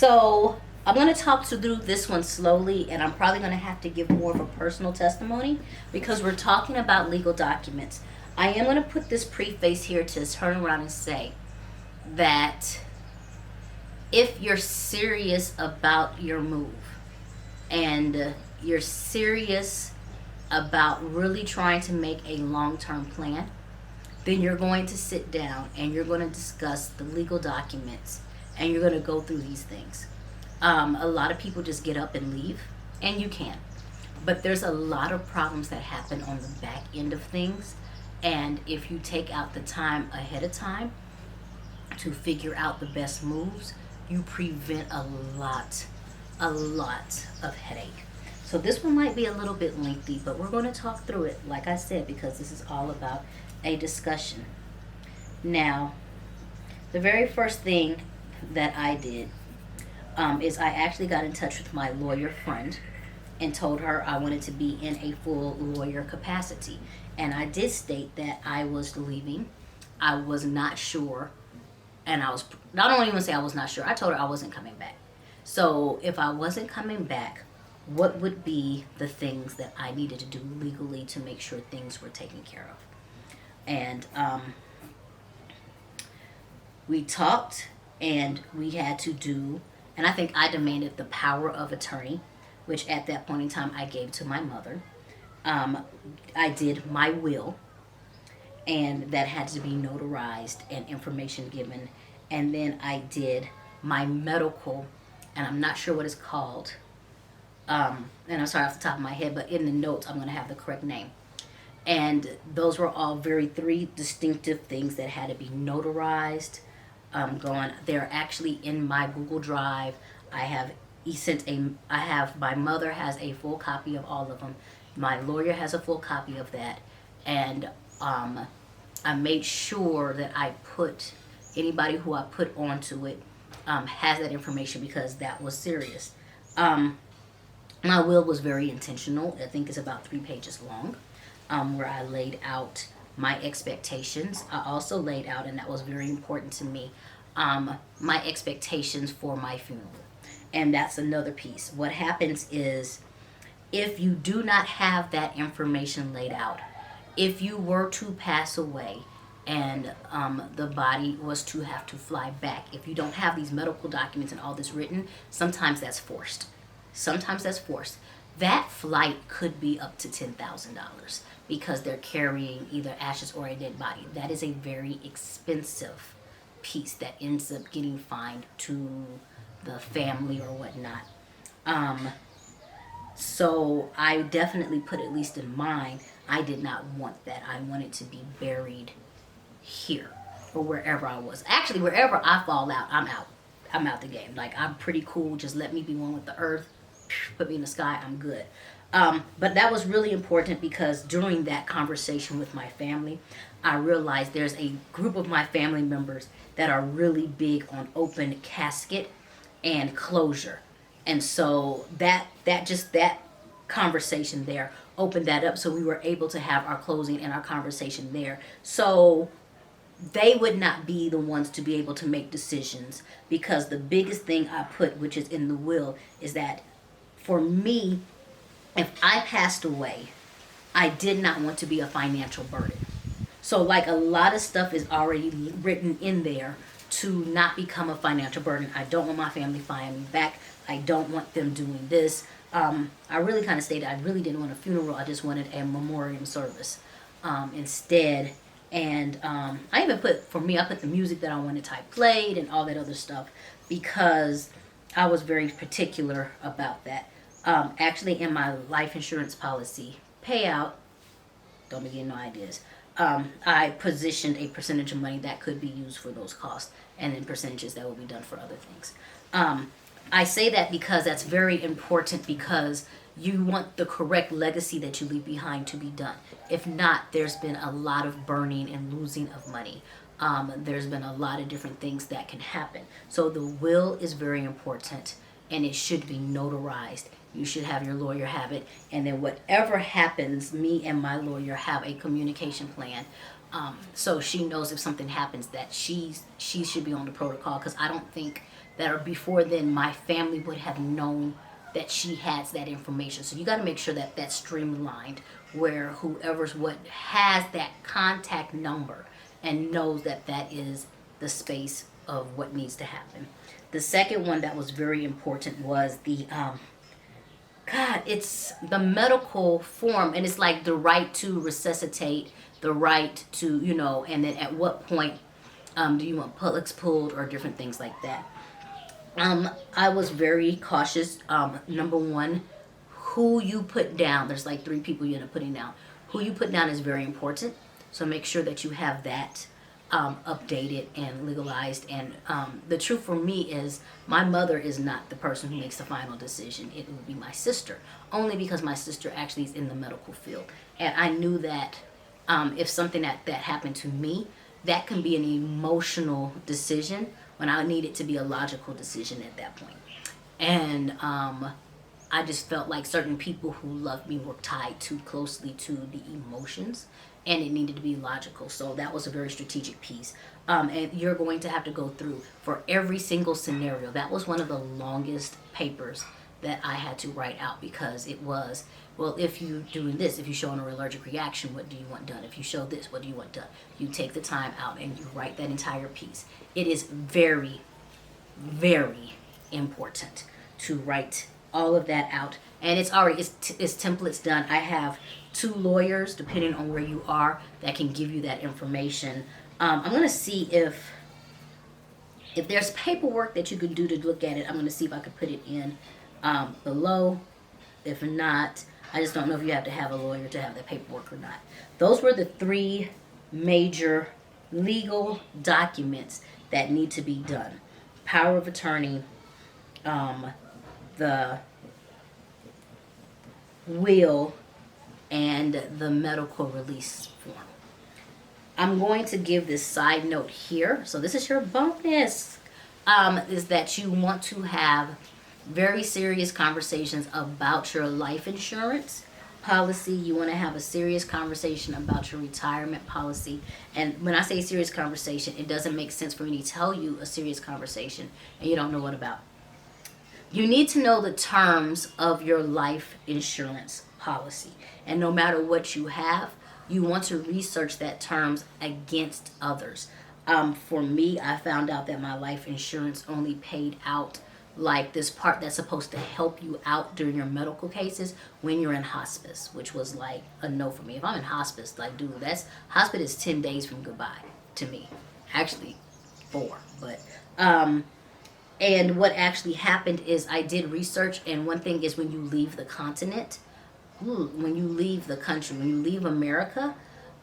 So I'm going to talk through this one slowly, and I'm probably going to have to give more of a personal testimony because we're talking about legal documents. I am going to put this preface here to turn around and say that if you're serious about your move and you're serious about really trying to make a long-term plan, then you're going to sit down and you're going to discuss the legal documents and you're going to go through these things. A lot of people just get up and leave, and you can. But there's a lot of problems that happen on the back end of things. And if you take out the time ahead of time to figure out the best moves, you prevent a lot of headache. So this one might be a little bit lengthy, but we're going to talk through it, like I said, because this is all about a discussion. Now, the very first thing that I did is I actually got in touch with my lawyer friend and told her I wanted to be in a full lawyer capacity. And I did state that I was leaving. I was not sure. And I don't even say I was not sure. I told her I wasn't coming back. So if I wasn't coming back, what would be the things that I needed to do legally to make sure things were taken care of? And we talked, and we had to do, and I think I demanded the power of attorney, which at that point in time I gave to my mother. I did my will, and that had to be notarized and information given. And then I did my medical, and I'm not sure what it's called. And I'm sorry off the top of my head, but in the notes I'm going to have the correct name. And those were all three distinctive things that had to be notarized. They're actually in my Google Drive. My mother has a full copy of all of them. My lawyer has a full copy of that. And I made sure that I put anybody who I put onto it has that information because that was serious. My will was very intentional. I think it's about 3 pages long, where I laid out my expectations. I also laid out, and that was very important to me, my expectations for my funeral. And that's another piece. What happens is, if you do not have that information laid out, if you were to pass away and the body was to have to fly back, if you don't have these medical documents and all this written, sometimes that's forced. That flight could be up to $10,000 because they're carrying either ashes or a dead body. That is a very expensive piece that ends up getting fined to the family or whatnot. So I definitely put, at least in mine, I did not want that. I wanted to be buried here or wherever I was. Actually, wherever I fall out, I'm out. I'm out the game. Like, I'm pretty cool. Just let me be one with the earth. Put me in the sky. I'm good. But that was really important because during that conversation with my family, I realized there's a group of my family members that are really big on open casket and closure. And so that conversation there opened that up, so we were able to have our closing and our conversation there. So they would not be the ones to be able to make decisions, because the biggest thing I put, which is in the will, is that for me, if I passed away, I did not want to be a financial burden. So like, a lot of stuff is already written in there to not become a financial burden. I don't want my family flying me back. I don't want them doing this. I really kind of stated I really didn't want a funeral. I just wanted a memoriam service instead. And I even put, for me, I put the music that I wanted type played and all that other stuff because I was very particular about that. Actually, in my life insurance policy payout, don't be getting no ideas, I positioned a percentage of money that could be used for those costs, and then percentages that will be done for other things. I say that because that's very important, because you want the correct legacy that you leave behind to be done. If not, there's been a lot of burning and losing of money. There's been a lot of different things that can happen. So the will is very important, and it should be notarized. You should have your lawyer have it, and then whatever happens, me and my lawyer have a communication plan, so she knows if something happens that she should be on the protocol, because I don't think that are before then, my family would have known that she has that information. So you got to make sure that that's streamlined, where whoever's what has that contact number and knows that that is the space of what needs to happen. The second one that was very important was the God, it's the medical form, and it's like the right to resuscitate, the right to, and then at what point do you want pullets pulled or different things like that. I was very cautious. Number one, who you put down. There's like three people you end up putting down. Who you put down is very important. So make sure that you have that updated and legalized. And the truth for me is my mother is not the person who makes the final decision. It would be my sister, only because my sister actually is in the medical field. And I knew that if something that happened to me, that can be an emotional decision when I need it to be a logical decision at that point. And I just felt like certain people who loved me were tied too closely to the emotions, and it needed to be logical. So that was a very strategic piece. And you're going to have to go through for every single scenario. That was one of the longest papers that I had to write out, because it was, well, if you're doing this, if you show an allergic reaction, what do you want done? If you show this, what do you want done? You take the time out and you write that entire piece. It is very, very important to write all of that out. And it's already, it's templates done. I have 2 lawyers, depending on where you are, that can give you that information. I'm going to see if there's paperwork that you can do to look at it. I'm going to see if I can put it in below. If not, I just don't know if you have to have a lawyer to have that paperwork or not. Those were the 3 major legal documents that need to be done. Power of attorney, the will, and the medical release form. I'm going to give this side note here. So this is your bonus, is that you want to have very serious conversations about your life insurance policy. You want to have a serious conversation about your retirement policy. And when I say serious conversation, it doesn't make sense for me to tell you a serious conversation and you don't know what about. You need to know the terms of your life insurance policy. And no matter what you have, you want to research that terms against others. For me, I found out that my life insurance only paid out like this part that's supposed to help you out during your medical cases when you're in hospice, which was like a no for me. If I'm in hospice, like, dude, that's hospice is 10 days from goodbye to me. Actually 4, but and what actually happened is I did research, and one thing is when you leave the continent, when you leave the country, when you leave America,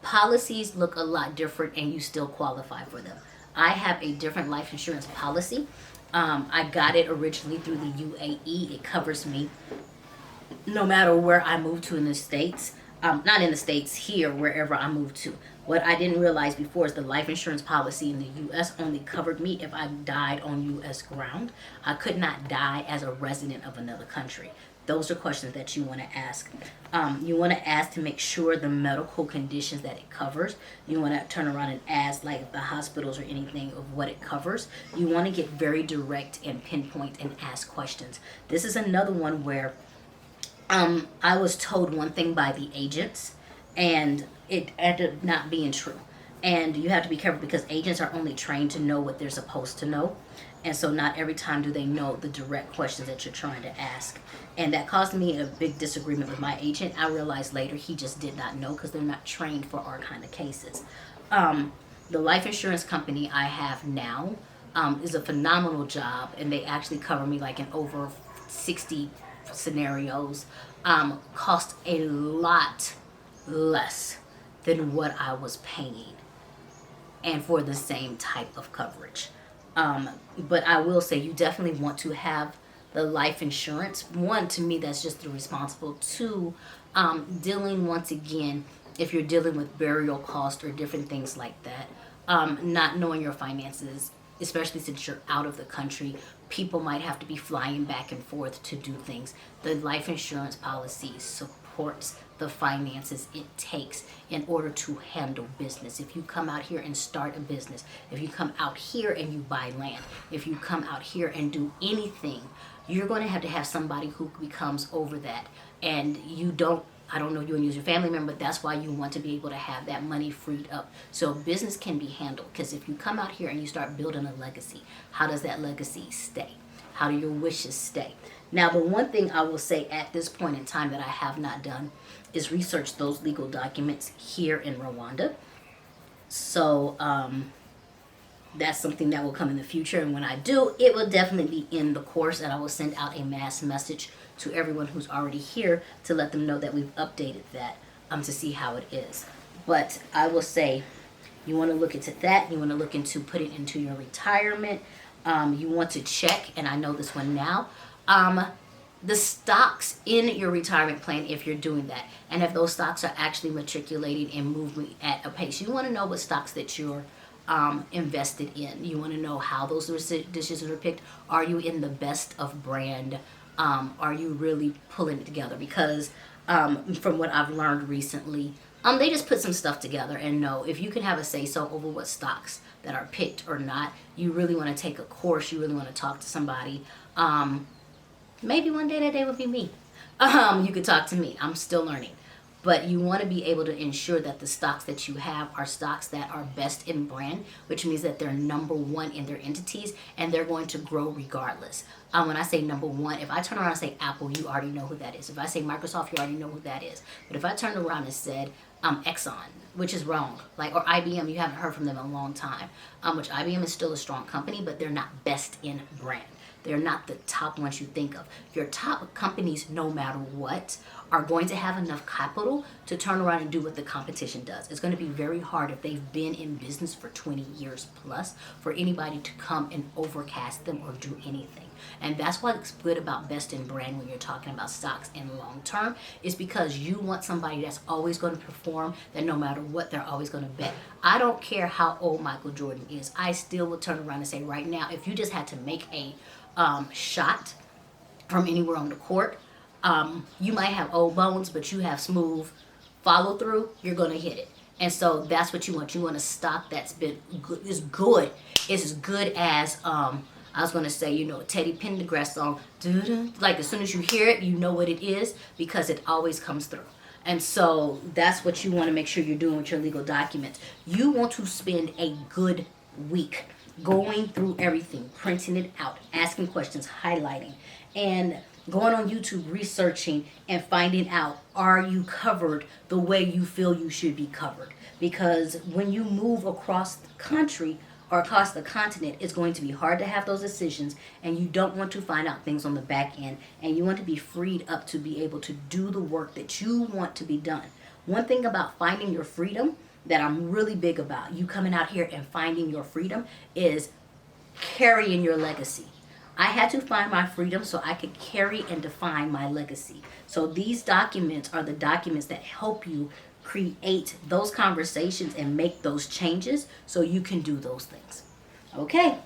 policies look a lot different and you still qualify for them. I have a different life insurance policy. I got it originally through the UAE. It covers me no matter where I move to in the States. Not in the States, here, wherever I move to. What I didn't realize before is the life insurance policy in the U.S. only covered me if I died on U.S. ground. I could not die as a resident of another country. Those are questions that you want to ask. You want to ask to make sure the medical conditions that it covers. You want to turn around and ask, like, the hospitals or anything of what it covers. You want to get very direct and pinpoint and ask questions. This is another one where I was told one thing by the agents, and it ended up not being true. And you have to be careful because agents are only trained to know what they're supposed to know. And so not every time do they know the direct questions that you're trying to ask. And that caused me a big disagreement with my agent. I realized later he just did not know because they're not trained for our kind of cases. The life insurance company I have now is a phenomenal job, and they actually cover me like in over 60 scenarios. Cost a lot less than what I was paying, and for the same type of coverage. But I will say you definitely want to have the life insurance. One, to me, that's just responsible. 2, dealing, once again, if you're dealing with burial cost or different things like that, not knowing your finances, especially since you're out of the country, people might have to be flying back and forth to do things. The life insurance policy supports supports the finances it takes in order to handle business. If you come out here and start a business, if you come out here and you buy land, if you come out here and do anything, you're going to have somebody who becomes over that. And you don't, I don't know you and use your family member, but that's why you want to be able to have that money freed up so business can be handled. Because if you come out here and you start building a legacy, how does that legacy stay? How do your wishes stay? Now, the one thing I will say at this point in time that I have not done is research those legal documents here in Rwanda. So that's something that will come in the future. And when I do, it will definitely be in the course, and I will send out a mass message to everyone who's already here to let them know that we've updated that to see how it is. But I will say, you want to look into that. You want to look into putting into your retirement. You want to check, and I know this one now, the stocks in your retirement plan if you're doing that, and if those stocks are actually matriculating and moving at a pace. You want to know what stocks that you're invested in. You want to know how those decisions are picked. Are you in the best of brand? Are you really pulling it together? Because from what I've learned recently, they just put some stuff together, and no, if you can have a say-so over what stocks that are picked or not, you really want to take a course. You really want to talk to somebody. Maybe one day that day will be me. You could talk to me. I'm still learning. But you want to be able to ensure that the stocks that you have are stocks that are best in brand, which means that they're number one in their entities and they're going to grow regardless. When I say number one, if I turn around and say Apple, you already know who that is. If I say Microsoft, you already know who that is. But if I turned around and said Exxon, which is wrong, or IBM, you haven't heard from them in a long time, which IBM is still a strong company, but they're not best in brand. They're not the top ones you think of. Your top companies, no matter what, are going to have enough capital to turn around and do what the competition does. It's going to be very hard if they've been in business for 20 years plus for anybody to come and overcast them or do anything. And that's what's good about best in brand when you're talking about stocks in long term, is because you want somebody that's always going to perform, that no matter what, they're always going to bet. I don't care how old Michael Jordan is. I still will turn around and say right now, if you just had to make a shot from anywhere on the court, you might have old bones, but you have smooth follow through, you're going to hit it. And so that's what you want. You want a stock that's been good. It's good. It's as good as, I was going to say, Teddy Pendergrass song. Like as soon as you hear it, you know what it is because it always comes through. And so that's what you want to make sure you're doing with your legal documents. You want to spend a good week going through everything, printing it out, asking questions, highlighting, and going on YouTube, researching and finding out, are you covered the way you feel you should be covered? Because when you move across the country or across the continent, it's going to be hard to have those decisions, and you don't want to find out things on the back end, and you want to be freed up to be able to do the work that you want to be done. One thing about finding your freedom that I'm really big about, you coming out here and finding your freedom, is carrying your legacy. I had to find my freedom so I could carry and define my legacy. So these documents are the documents that help you create those conversations and make those changes so you can do those things. Okay.